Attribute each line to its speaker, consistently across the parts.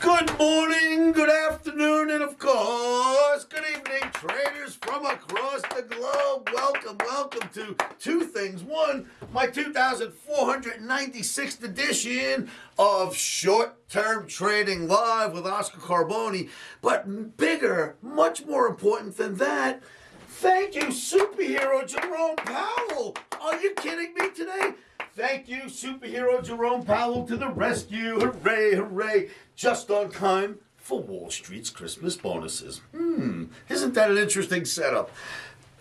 Speaker 1: Good morning, good afternoon, and of course, good evening, traders from across the globe. Welcome to two things. One, my 2496th edition of Short-Term Trading Live with Oscar Carboni. But bigger, much more important than that, thank you, superhero Jerome Powell. Are you kidding me today? Thank you, superhero Jerome Powell, to the rescue. Hooray, hooray. Just on time for Wall Street's Christmas bonuses. Isn't that an interesting setup?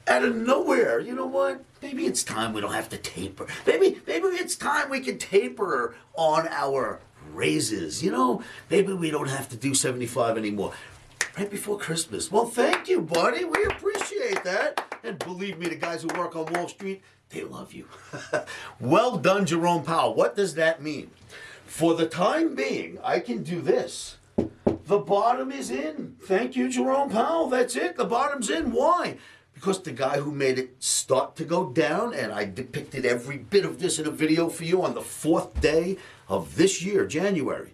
Speaker 1: Out of nowhere, you know what? Maybe it's time we don't have to taper. Maybe it's time we can taper on our raises. You know, maybe we don't have to do 75 anymore. Right before Christmas. Well, thank you, buddy. We appreciate that. And believe me, the guys who work on Wall Street, they love you. Well done, Jerome Powell. What does that mean? For the time being, I can do this. The bottom is in. Thank you, Jerome Powell. That's it. The bottom's in. Why? Because the guy who made it start to go down, and I depicted every bit of this in a video for you on the 4th day of this year, January,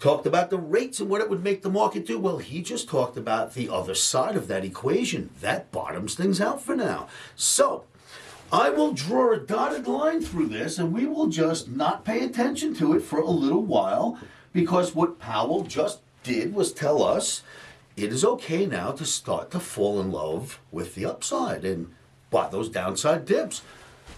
Speaker 1: talked about the rates and what it would make the market do. Well, he just talked about the other side of that equation. That bottoms things out for now. So I will draw a dotted line through this, and we will just not pay attention to it for a little while, because what Powell just did was tell us it is okay now to start to fall in love with the upside and buy those downside dips.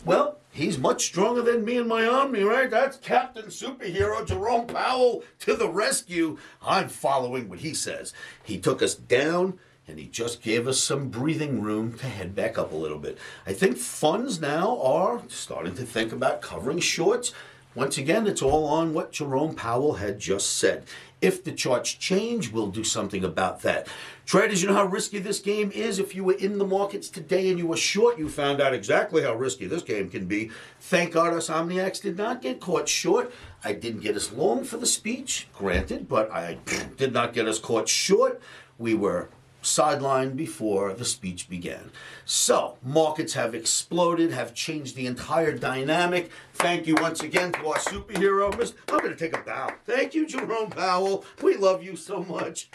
Speaker 1: Well, he's much stronger than me and my Omni, right? That's Captain Superhero Jerome Powell to the rescue. I'm following what he says. He took us down, and he just gave us some breathing room to head back up a little bit. I think funds now are starting to think about covering shorts. Once again, it's all on what Jerome Powell had just said. If the charts change, we'll do something about that. Traders, you know how risky this game is? If you were in the markets today and you were short, you found out exactly how risky this game can be. Thank God us Omniacs did not get caught short. I didn't get us long for the speech, granted, but I did not get us caught short. We were sidelined before the speech began. So, markets have exploded, have changed the entire dynamic. Thank you once again to our superhero. I'm going to take a bow. Thank you, Jerome Powell. We love you so much.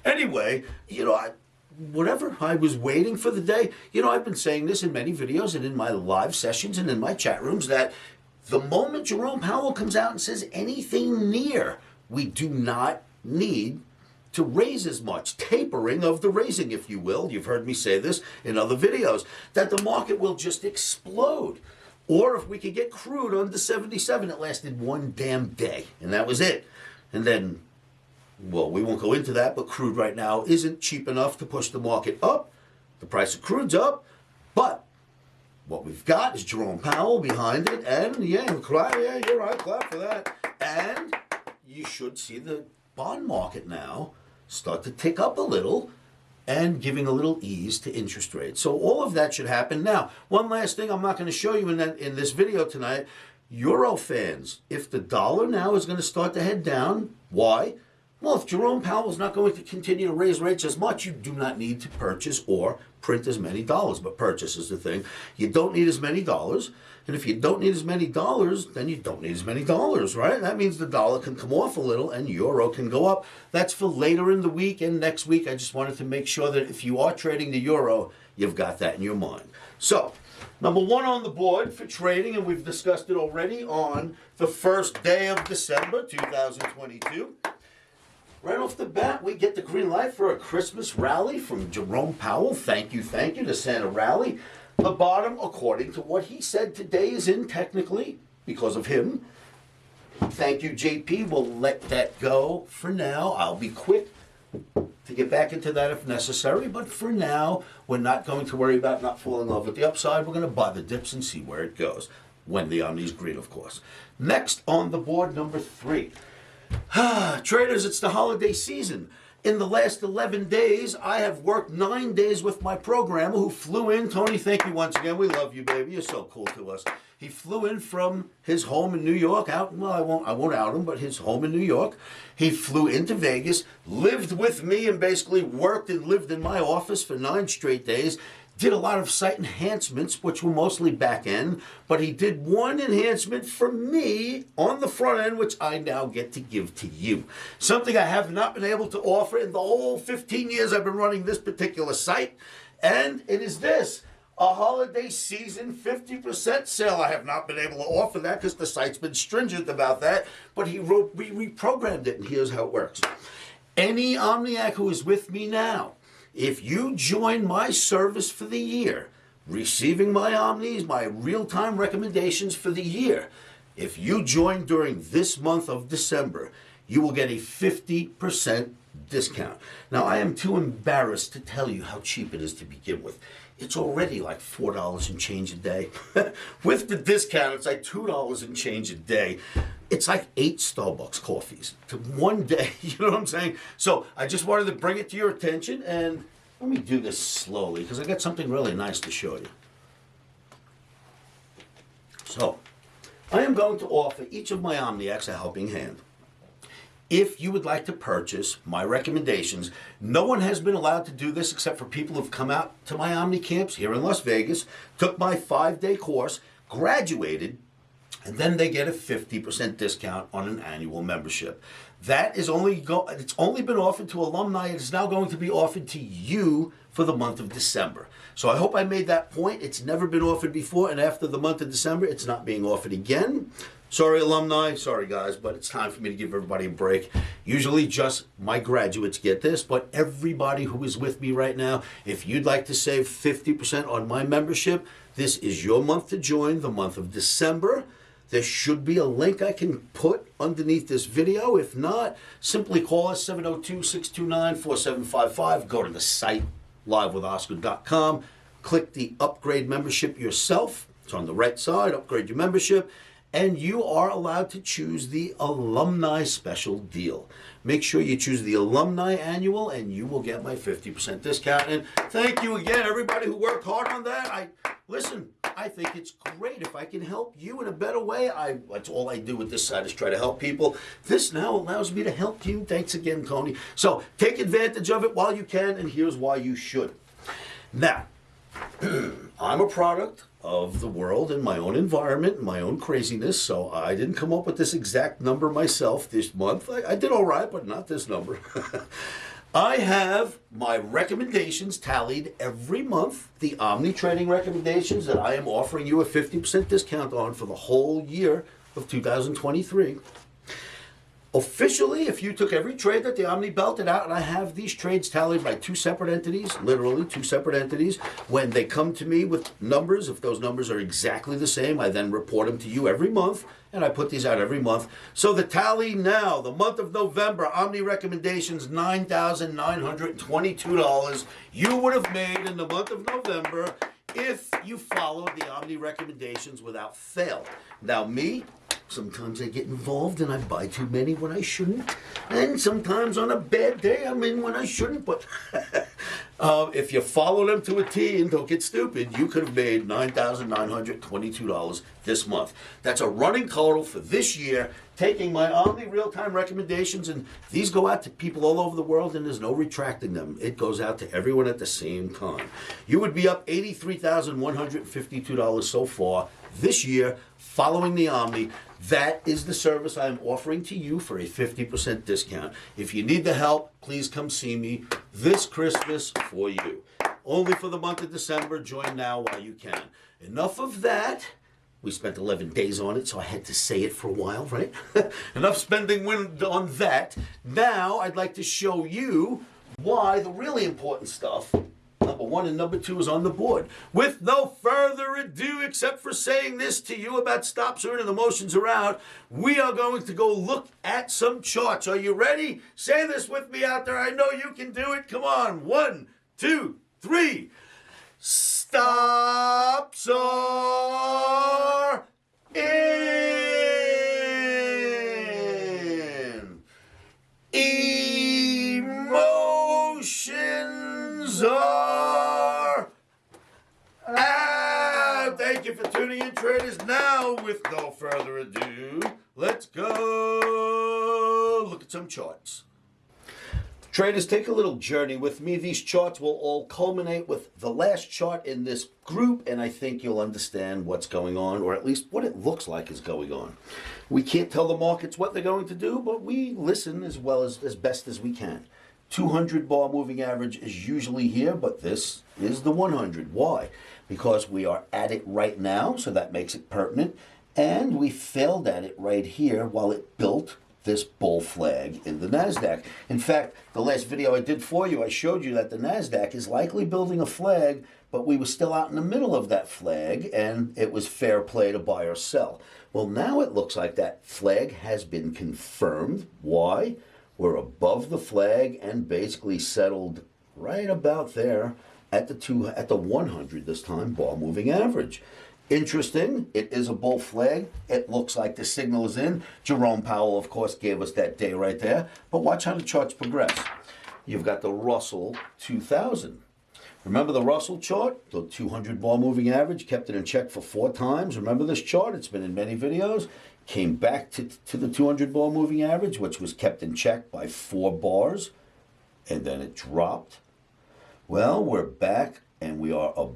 Speaker 1: Anyway, you know, whatever, I was waiting for the day. You know, I've been saying this in many videos and in my live sessions and in my chat rooms, that the moment Jerome Powell comes out and says anything near, we do not need to raise as much, tapering of the raising, if you will. You've heard me say this in other videos, that the market will just explode. Or if we could get crude under 77, it lasted one damn day, and that was it. And then, well, we won't go into that, but crude right now isn't cheap enough to push the market up. The price of crude's up, but what we've got is Jerome Powell behind it, and yeah, you're right, clap for that. And you should see the bond market now start to tick up a little and giving a little ease to interest rates. So all of that should happen. Now, one last thing I'm not going to show you in this video tonight. Euro fans, if the dollar now is going to start to head down, why? Well, if Jerome Powell is not going to continue to raise rates as much, you do not need to purchase or print as many dollars. But purchase is the thing. You don't need as many dollars. And if you don't need as many dollars, then you don't need as many dollars, right? That means the dollar can come off a little and euro can go up. That's for later in the week and next week. I just wanted to make sure that if you are trading the euro, you've got that in your mind. So, number one on the board for trading, and we've discussed it already on the first day of December 2022. Right off the bat, we get the green light for a Christmas rally from Jerome Powell. Thank you to Santa Rally. The bottom, according to what he said today, is in technically because of him. Thank you, JP. We'll let that go for now. I'll be quick to get back into that if necessary. But for now, we're not going to worry about not falling in love with the upside. We're going to buy the dips and see where it goes. When the Omni's green, of course. Next on the board, number 3. Traders, it's the holiday season. In the last 11 days, I have worked 9 days with my programmer who flew in. Tony, thank you once again. We love you, baby. You're so cool to us. He flew in from his home in New York. I won't out him, but his home in New York. He flew into Vegas, lived with me, and basically worked and lived in my office for 9 straight days. did a lot of site enhancements, which were mostly back end, but he did one enhancement for me on the front end, which I now get to give to you. Something I have not been able to offer in the whole 15 years I've been running this particular site, and it is this. A holiday season 50% sale. I have not been able to offer that because the site's been stringent about that, but we reprogrammed it, and here's how it works. Any Omniac who is with me now, if you join my service for the year, receiving my Omnis, my real-time recommendations for the year, if you join during this month of December, you will get a 50% discount. Now, I am too embarrassed to tell you how cheap it is to begin with. It's already like $4 and change a day. With the discount, it's like $2 and change a day. It's like 8 Starbucks coffees to one day. You know what I'm saying? So I just wanted to bring it to your attention, and let me do this slowly because I got something really nice to show you. So I am going to offer each of my Omniacs a helping hand. If you would like to purchase my recommendations, no one has been allowed to do this except for people who've come out to my Omni camps here in Las Vegas, took my 5-day course, graduated, and then they get a 50% discount on an annual membership. That is it's only been offered to alumni. It is now going to be offered to you for the month of December. So I hope I made that point. It's never been offered before, and after the month of December, it's not being offered again. Sorry, alumni. Sorry, guys, but it's time for me to give everybody a break. Usually just my graduates get this, but everybody who is with me right now, if you'd like to save 50% on my membership, this is your month to join, the month of December. There should be a link I can put underneath this video. If not, simply call us 702-629-4755. Go to the site, livewithoscar.com. Click the upgrade membership yourself. It's on the right side, upgrade your membership. And you are allowed to choose the alumni special deal. Make sure you choose the alumni annual and you will get my 50% discount. And thank you again, everybody who worked hard on that. Listen, I think it's great. If I can help you in a better way, that's all I do with this site is try to help people. This now allows me to help you. Thanks again, Tony. So take advantage of it while you can, and here's why you should. Now, I'm a product of the world and my own environment and my own craziness, so I didn't come up with this exact number myself this month. I did all right, but not this number. I have my recommendations tallied every month, the Omni trading recommendations that I am offering you a 50% discount on for the whole year of 2023. Officially, if you took every trade that the Omni belted out, and I have these trades tallied by 2 separate entities, literally 2 separate entities, when they come to me with numbers, if those numbers are exactly the same, I then report them to you every month, and I put these out every month. So the tally now, the month of November, Omni recommendations, $9,922 you would have made in the month of November if you followed the Omni recommendations without fail. Now me, sometimes I get involved and I buy too many when I shouldn't. And sometimes on a bad day I'm in when I shouldn't. But if you follow them to a T and don't get stupid, you could have made $9,922 this month. That's a running total for this year, taking my Omni real-time recommendations, and these go out to people all over the world, and there's no retracting them. It goes out to everyone at the same time. You would be up $83,152 so far this year following the Omni. That is the service I am offering to you for a 50% discount. If you need the help, please come see me this Christmas for you. Only for the month of December. Join now while you can. Enough of that. We spent 11 days on it, so I had to say it for a while, right? Enough spending on that. Now I'd like to show you why the really important stuff, number 1 and number 2, is on the board. With no further ado, except for saying this to you about stops earning the motions around, we are going to go look at some charts. Are you ready? Say this with me out there. I know you can do it. Come on. 1, 2, 3. Stops are in. Emotions are out. Thank you for tuning in, traders. Now, with no further ado, let's go look at some charts. Traders, take a little journey with me. These charts will all culminate with the last chart in this group, and I think you'll understand what's going on, or at least what it looks like is going on. We can't tell the markets what they're going to do, but we listen as well as best as we can. 200 bar moving average is usually here, but this is the 100. Why? Because we are at it right now, so that makes it pertinent, and we failed at it right here while it built this bull flag in the NASDAQ. In fact, the last video I did for you, I showed you that the NASDAQ is likely building a flag, but we were still out in the middle of that flag, and it was fair play to buy or sell. Well, now it looks like that flag has been confirmed. Why? We're above the flag and basically settled right about there at the 100 this time, bar moving average. Interesting, it is a bull flag. It looks like the signal is in. Jerome Powell, of course, gave us that day right there. But watch how the charts progress. You've got the Russell 2000. Remember the Russell chart? The 200 bar moving average, kept it in check for 4 times. Remember this chart? It's been in many videos. Came back to the 200 bar moving average, which was kept in check by 4 bars. And then it dropped. Well, we're back and we are above.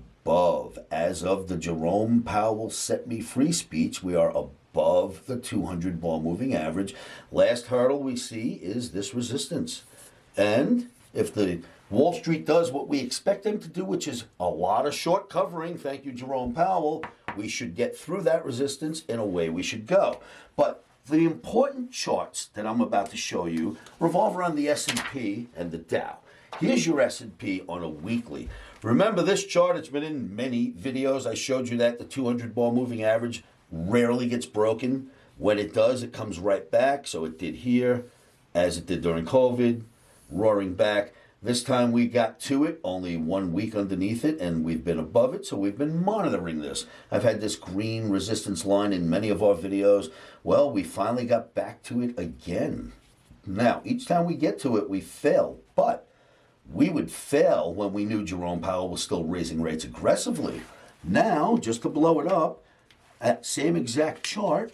Speaker 1: As of the Jerome Powell Set Me Free speech, we are above the 200 bar moving average. Last hurdle we see is this resistance. And if the Wall Street does what we expect them to do, which is a lot of short covering, thank you, Jerome Powell, we should get through that resistance and away we should go. But the important charts that I'm about to show you revolve around the S&P and the Dow. Here's your S&P on a weekly. Remember this chart, it's been in many videos. I showed you that the 200 bar moving average rarely gets broken. When it does, it comes right back. So it did here, as it did during COVID, roaring back. This time we got to it, only 1 week underneath it, and we've been above it, so we've been monitoring this. I've had this green resistance line in many of our videos. Well, we finally got back to it again. Now, each time we get to it, we fail, but we would fail when we knew Jerome Powell was still raising rates aggressively. Now, just to blow it up, at same exact chart,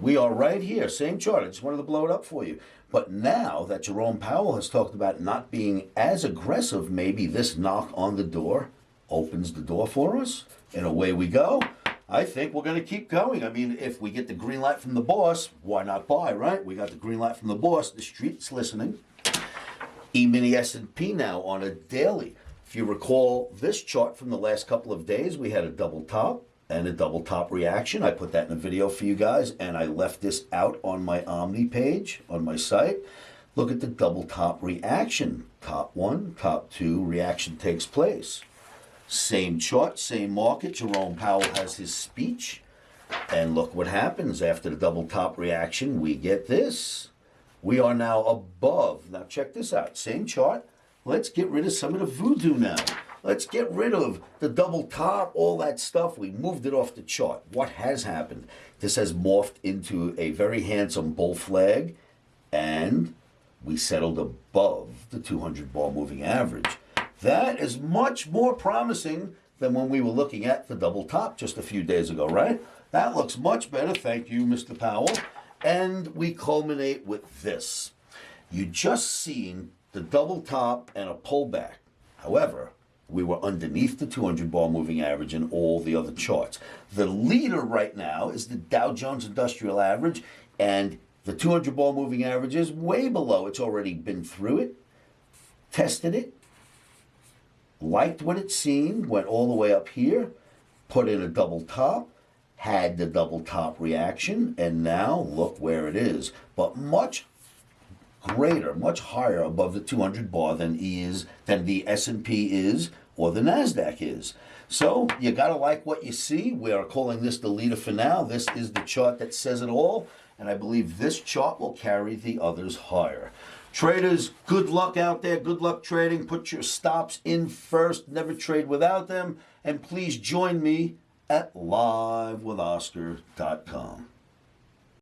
Speaker 1: we are right here, same chart. I just wanted to blow it up for you. But now that Jerome Powell has talked about not being as aggressive, maybe this knock on the door opens the door for us, and away we go. I think we're going to keep going. I mean, if we get the green light from the boss, why not buy, right? We got the green light from the boss. The street's listening. E-mini S&P now on a daily. If you recall this chart from the last couple of days, we had a double top and a double top reaction. I put that in a video for you guys, and I left this out on my Omni page on my site. Look at the double top reaction. Top 1, top 2 reaction takes place. Same chart, same market. Jerome Powell has his speech, and look what happens after the double top reaction. We get this. We are now above. Now check this out. Same chart. Let's get rid of some of the voodoo now. Let's get rid of the double top, all that stuff. We moved it off the chart. What has happened? This has morphed into a very handsome bull flag, and we settled above the 200 bar moving average. That is much more promising than when we were looking at the double top just a few days ago, right? That looks much better. Thank you, Mr. Powell. And we culminate with this. You just seen the double top and a pullback. However, we were underneath the 200 bar moving average in all the other charts. The leader right now is the Dow Jones Industrial Average, and the 200 bar moving average is way below. It's already been through it, tested it, liked what it's seen, went all the way up here, put in a double top, had the double top reaction, and now look where it is. But much greater, much higher above the 200 bar than the S&P is or the NASDAQ is. So you got to like what you see. We are calling this the leader for now. This is the chart that says it all, and I believe this chart will carry the others higher. Traders, good luck out there. Good luck trading. Put your stops in first. Never trade without them. And please join me at livewithoscar.com.